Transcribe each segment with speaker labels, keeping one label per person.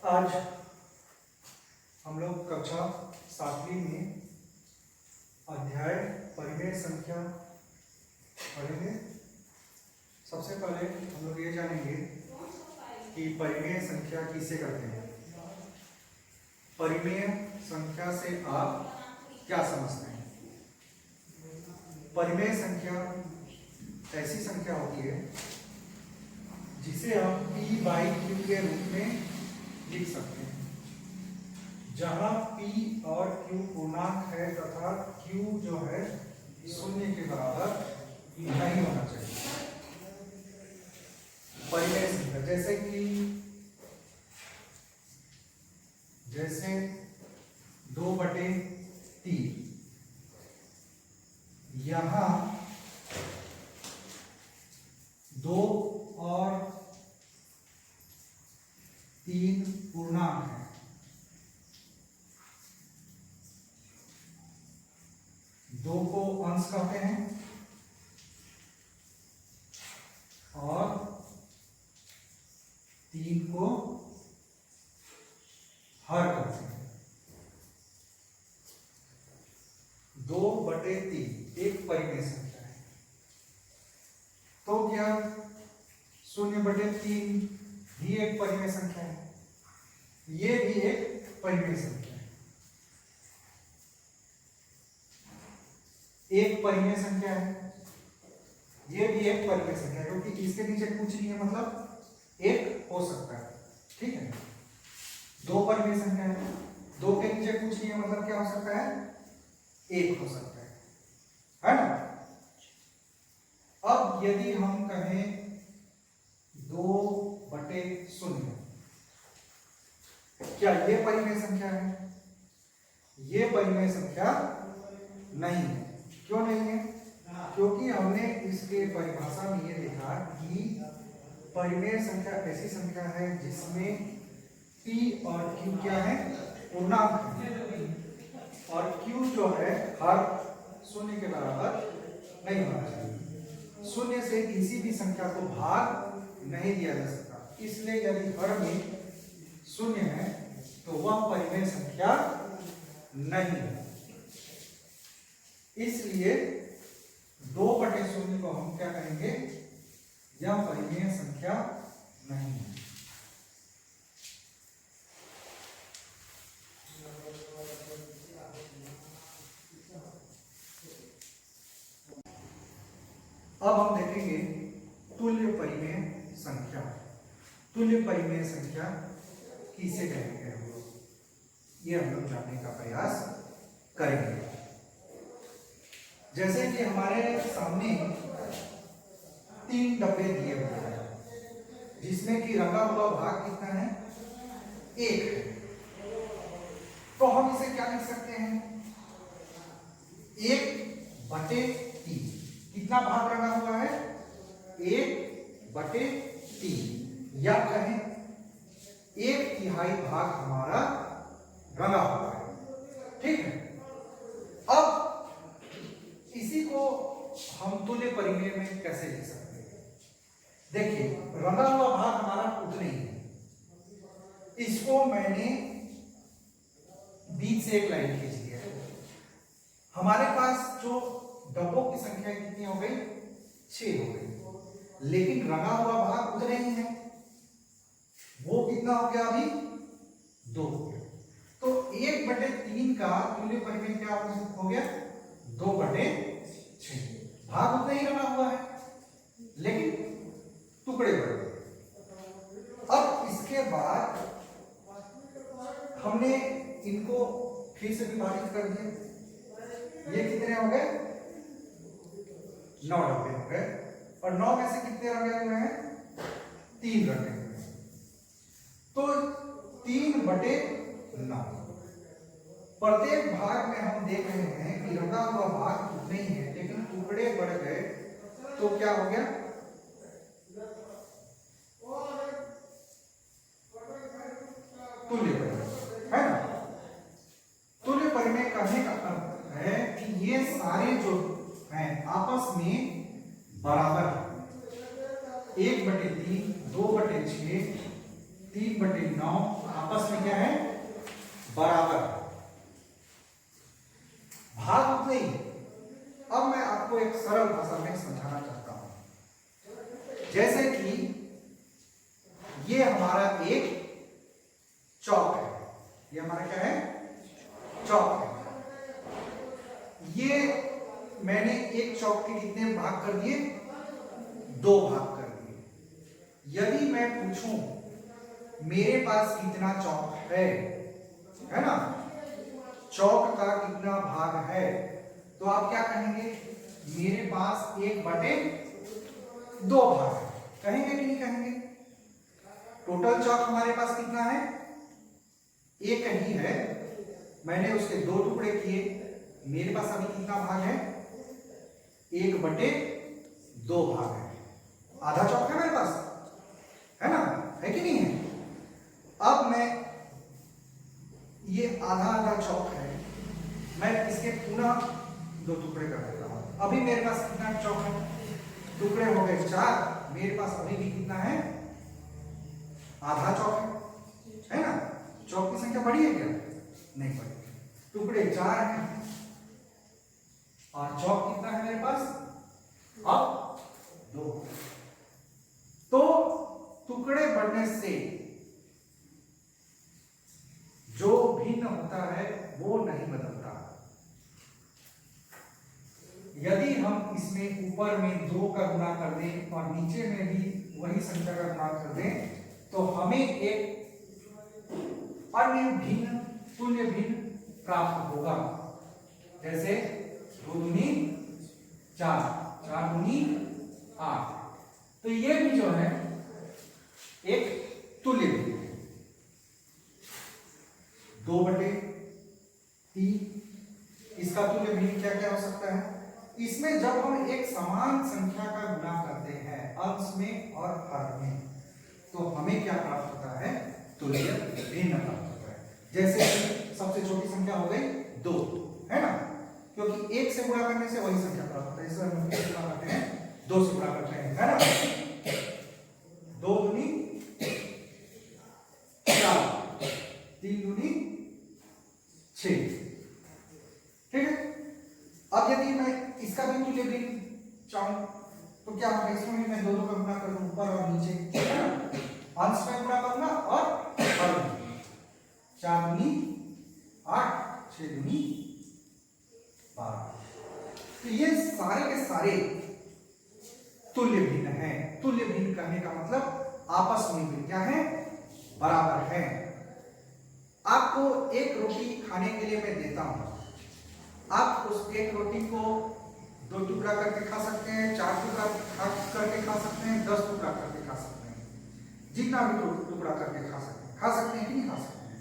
Speaker 1: आज हम लोग कक्षा 7वीं में अध्याय परिमेय संख्या पढ़ेंगे। सबसे पहले हम लोग ये जानेंगे कि परिमेय संख्या किसे कहते हैं। परिमेय संख्या से आप क्या समझते हैं? परिमेय संख्या ऐसी संख्या होती है जिसे हम P बाई Q के रूप में लिख सकते हैं, जहां P और Q पूर्णांक है तथा Q जो है 0 के बराबर नहीं होना चाहिए। परिमेय संख्या जैसे 2/3, यहां 2 और 3 पूर्णांक है, दो को अंश कहते हैं और 3 को हर कहते हैं। 2/3 एक परिमेय संख्या है, तो क्या 0/3 भी एक परिमेय संख्या है? ये भी एक परिमेय संख्या है। एक परिमेय संख्या है, ये भी एक परिमेय संख्या है, क्योंकि इसके नीचे कुछ नहीं है, मतलब एक हो सकता है। ठीक है, दो परिमेय संख्या है, दो के नीचे कुछ नहीं है, मतलब क्या हो सकता है? एक हो सकता है ना। अब यदि हम कहें 2/0, क्या ये परिमेय संख्या है? ये परिमेय संख्या नहीं है। क्यों नहीं है? क्योंकि हमने इसके परिभाषा में ये देखा कि परिमेय संख्या ऐसी संख्या है जिसमें P और Q क्या है? पूर्णांक है, और Q जो है हर 0 के बराबर नहीं होना चाहिए। 0 से किसी भी संख्या को भाग नहीं दिया जा सकता, इसलिए यदि हर में 0 है तो वह परिमेय संख्या नहीं है। इसलिए 2/0 को हम क्या कहेंगे? यह परिमेय संख्या नहीं है। अब हम देखेंगे तुल्य परिमेय संख्या। तुल्य परिमेय संख्या किसे कहेंगे हम लोग, ये हम लोग जानने का प्रयास करेंगे। जैसे कि हमारे सामने 3 डब्बे दिए हुए हैं, जिसमें कि रंगा हुआ भाग कितना है? 1 है। तो हम इसे क्या लिख सकते हैं? 1/3। कितना भाग रंगा हुआ है? 1/3, या कहें 1/3 भाग हमारा रंगा हुआ है। ठीक है, अब इसी को हम तुल्य परिमेय में कैसे लिख सकते हैं? देखिए, रंगा हुआ भाग हमारा उतना ही है, इसको मैंने बीच से एक लाइन खींच दिया है। हमारे पास जो डब्बों की संख्या कितनी हो गई? 6 हो गई, लेकिन रंगा हुआ भाग उतना ही है, वो कितना हो गया? अभी 2 हो गया। तो 1/3 का तुल्य परिमेय क्या हो गया? 2/6। भाग उतना ही रंगा हुआ है, लेकिन टुकड़े बढ़ गए। अब इसके बाद हमने इनको फिर से विभाजित कर दिया। ये कितने हो गए? 9 डब्बे हो गए, और 9 में से कितने रंगे हुए हैं? 3 रंगे हुए हैं। तो 3/9। प्रत्येक भाग में हम देख रहे हैं कि रंगा हुआ भाग उतने ही है, लेकिन टुकड़े बढ़ गए, तो क्या हो गया? तुल्य परिमेय, है ना। तुल्य परिमेय कहने का अर्थ है कि ये सारे जो हैं आपस में बराबर है। 1/3, 2/6, 3/9 आपस में क्या है, बराबर। भाग उतने ही। अब मैं आपको एक सरल भाषा में समझाना चाहता हूं। जैसे कि ये हमारा एक चौक है, ये हमारा क्या है, चौक है। ये मैंने एक चौक के कितने भाग कर दिए, 2 भाग कर दिए। यदि मैं पूछूं मेरे पास कितना चौक है ना, चौक का कितना भाग है, तो आप क्या कहेंगे, मेरे पास 1/2 भाग है। कहेंगे कि नहीं कहेंगे? टोटल चौक हमारे पास कितना है, एक ही है, मैंने उसके 2 टुकड़े किए, मेरे पास अभी कितना भाग है, 1/2 भाग है। आधा चौक है मेरे पास, है ना, है कि नहीं है? अब मैं ये आधा चौक है, मैं इसके पुनः 2 टुकड़े कर देता हूं। अभी मेरे पास कितना चौक है, टुकड़े हो गए 4, मेरे पास अभी भी कितना है, आधा चौक है ना। चौक की संख्या बढ़ी है क्या, नहीं बढ़ी, टुकड़े 4 हैं और चौक कितना है मेरे पास, अब 2। तो टुकड़े बढ़ने से जो भिन्न होता है वो नहीं बदलता। यदि हम इसमें ऊपर में 2 का गुणा कर दें और नीचे में भी वही संख्या का गुणा कर दें, तो हमें एक अन्य भिन्न, तुल्य भिन्न प्राप्त होगा। जैसे 2 दूनी 4, 4 दूनी 8। तो ये भी जो है एक तुल्य भिन्न है। 2/3, इसका तुल्य भिन्न क्या क्या हो सकता है? इसमें जब हम एक समान संख्या का गुणा करते हैं अंश में और हर में, तो हमें क्या प्राप्त होता है, तुल्य भिन्न प्राप्त होता है। जैसे सबसे छोटी संख्या हो गई 2, है ना, क्योंकि 1 से गुणा करने से वही संख्या प्राप्त होता है, इसलिए हम 1 से गुणा करते हैं, 2 से गुणा करते हैं, है ना। 2 दूनी 4, 3 दूनी 6, ठीक है। अब यदि मैं इसका भी तुल्य भिन्न चाहूं तो क्या होगा, इसमें भी मैं 2 का गुणा कर दूं, ऊपर और नीचे, है ना, अंश में गुणा करूंगा और हर में। 4 दूनी 8, 6 दूनी 12। तो ये सारे के सारे तुल्य भिन्न हैं। तुल्य भिन्न कहने का मतलब आपस में भी क्या है, बराबर है। आपको एक रोटी खाने के लिए मैं देता हूं, आप उस एक रोटी को 2 टुकड़ा करके खा सकते हैं, 4 टुकड़ा करके खा सकते हैं, 10 टुकड़ा करके खा सकते हैं, जितना भी टुकड़ा करके खा सकते हैं कि नहीं खा सकते हैं।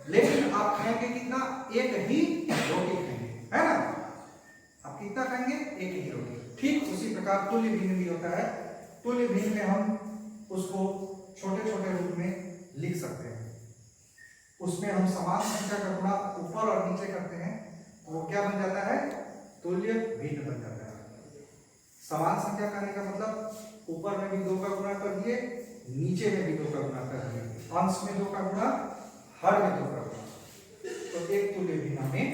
Speaker 1: लेकिन आप खाएंगे कितना, एक ही रोटी खाएंगे, है ना। आप कितना खाएंगे, एक ही रोटी। ठीक उसी प्रकार तुल्य भिन्न भी होता है। तुल्य भिन्न में हम उसको छोटे छोटे रूप में लिख सकते हैं। उसमें हम समान संख्या का गुणा ऊपर और नीचे करते हैं, तो वो क्या बन जाता है, तुल्य भिन्न बन जाता है। समान संख्या करने का मतलब ऊपर में भी 2 का गुणा कर दिए, नीचे में भी 2 का गुणा कर दिए, अंश में 2 का गुणा, हर में 2 का गुणा, तो एक तुल्य भिन्न हमें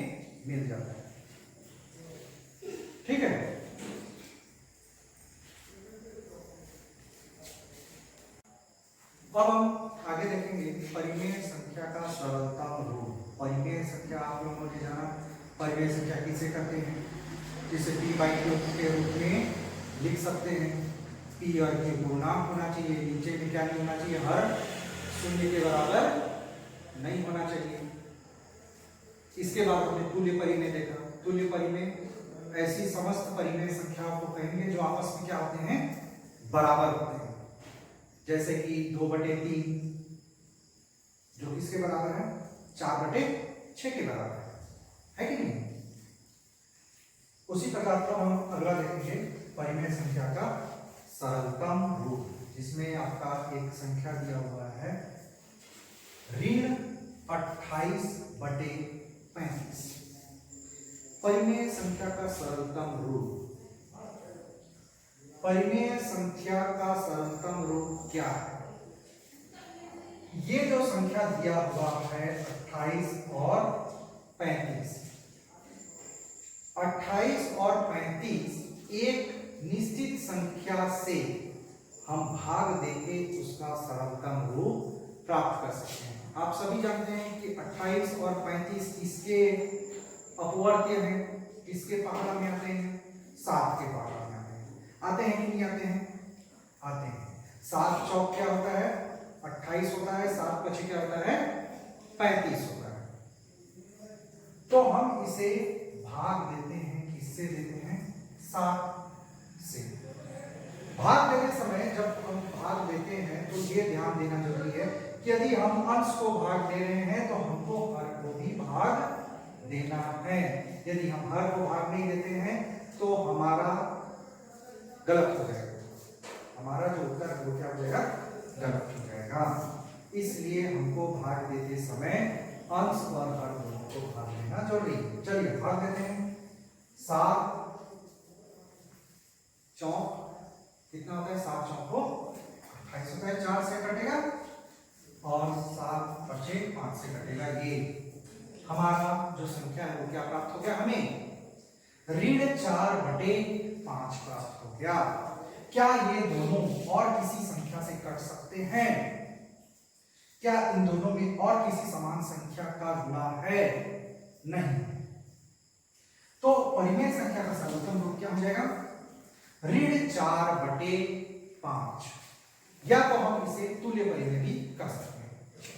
Speaker 1: मिल जाता है, ठीक है। अब हम आगे देखेंगे परिमेय संख्या का सरलतम रूप। परिमेय संख्या आप लोगों ने जाना, परिमेय संख्या किसे कहते हैं, जिसे p/q के रूप में लिख सकते हैं। p और q पूर्णांक होना चाहिए, नीचे में क्या नहीं होना चाहिए, हर 0 के बराबर नहीं होना चाहिए। इसके बाद हमने तुल्य परिमेय देखा। तुल्य परिमेय ऐसी समस्त परिमेय संख्याओं को कहेंगे जो आपस में क्या होते हैं, बराबर होते हैं। जैसे कि 2/3 जो किसके बराबर है, 4/6 के बराबर है कि नहीं। उसी प्रकार का हम अगला देखेंगे परिमेय संख्या का सरलतम रूप, जिसमें आपका एक संख्या दिया हुआ है ऋण 28/35। परिमेय संख्या का सरलतम रूप। परिमेय संख्या का सरलतम रूप क्या है? ये जो संख्या दिया हुआ है 28 और 35, 28 और 35 एक निश्चित संख्या से हम भाग देके उसका सरलतम रूप प्राप्त कर सकते हैं। आप सभी जानते हैं कि 28 और 35 किसके अपवर्त्य हैं, किसके पहाड़ा में आते हैं, 7 के पहाड़ा में आते हैं कि नहीं आते हैं? आते हैं। 7 चौक क्या होता है? 28 होता है, 7 पछे क्या होता है? 35 होता है। तो हम इसे भाग देते हैं, किससे देते हैं? 7 से। भाग देते समय जब हम भाग देते हैं तो ये ध्यान देना जरूरी है कि यदि हम अंश को भाग दे रहे हैं तो हमको हर को भी भाग देना है। यदि हम हर को भाग नहीं देते हैं तो हमारा गलत हो जाएगा, हमारा जो उत्तर है वो क्या हो जाएगा? गलत हो जाएगा। इसलिए हमको भाग देते समय अंश और हर दोनों को भाग देना जरूरी है। चलिए भाग देते हैं। 7 चौक कितना होता है? 7 चौक को 28 होता है, 4 से कटेगा और 7 पचे 5 से कटेगा। ये हमारा जो संख्या है वो क्या प्राप्त हो गया? हमें ऋण 4/5 प्राप्त हो गया। क्या ये दोनों और किसी संख्या से कट सकते हैं? क्या इन दोनों में और किसी समान संख्या का गुणा है? नहीं। तो परिमेय संख्या का सर्वोत्तम रूप क्या हो जाएगा? ऋण 4/5, या तो हम इसे तुल्य परिमेय भी कर सकते हैं।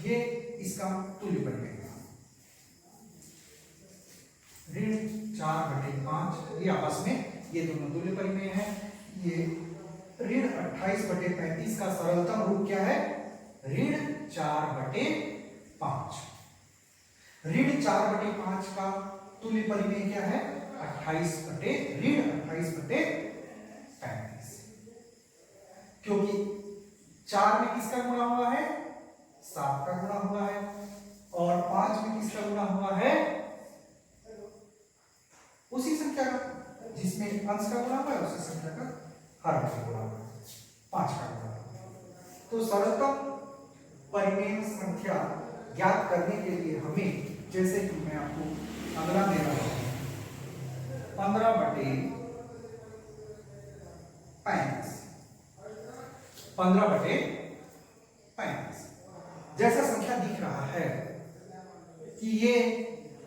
Speaker 1: ये इसका तुल्य परिमेय है। ऋण 4/5 ये आपस में ये दोनों तुल्य परिमेय है। ये ऋण 28/35 का सरलतम रूप क्या है? ऋण 4/5। ऋण 4/5 का तुल्य परिमेय क्या है? ऋण 28/35। क्योंकि 4 में किसका गुणा हुआ है? 7 का गुणा हुआ है, और 5 में किसका गुणा हुआ है? उसी संख्या का, जिसमें अंश का गुणा हुआ है उसी संख्या का हर का गुणा हुआ है, 5 का गुणा हुआ है। तो सरलतम परिमेय संख्या ज्ञात करने के लिए हमें, जैसे कि मैं आपको अगला दे रहा हूं, 15/35, 15/35 जैसा संख्या दिख रहा है कि ये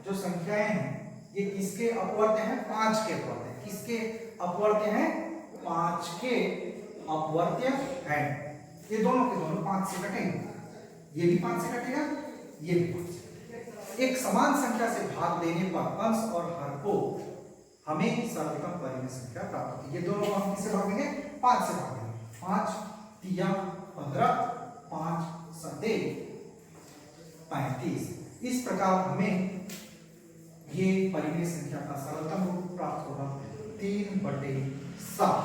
Speaker 1: जो संख्याएं हैं ये किसके अपवर्त्य हैं? 5 के अपवर्त्य। किसके अपवर्त्य हैं? 5 के अपवर्त्य हैं। ये दोनों के दोनों 5 से कटेंगे, ये भी 5 से कटेगा, ये भी 5 से कटेगा। एक समान संख्या से भाग देने पर अंश और हर को हमें सरलतम परिमेय संख्या प्राप्त होती है। ये दोनों को हम किससे भागेंगे? 5 से भागेंगे। 5 3 15, 5 7 35। इस प्रकार हमें ये परिमेय संख्या का सरलतम रूप प्राप्त होगा 3/7।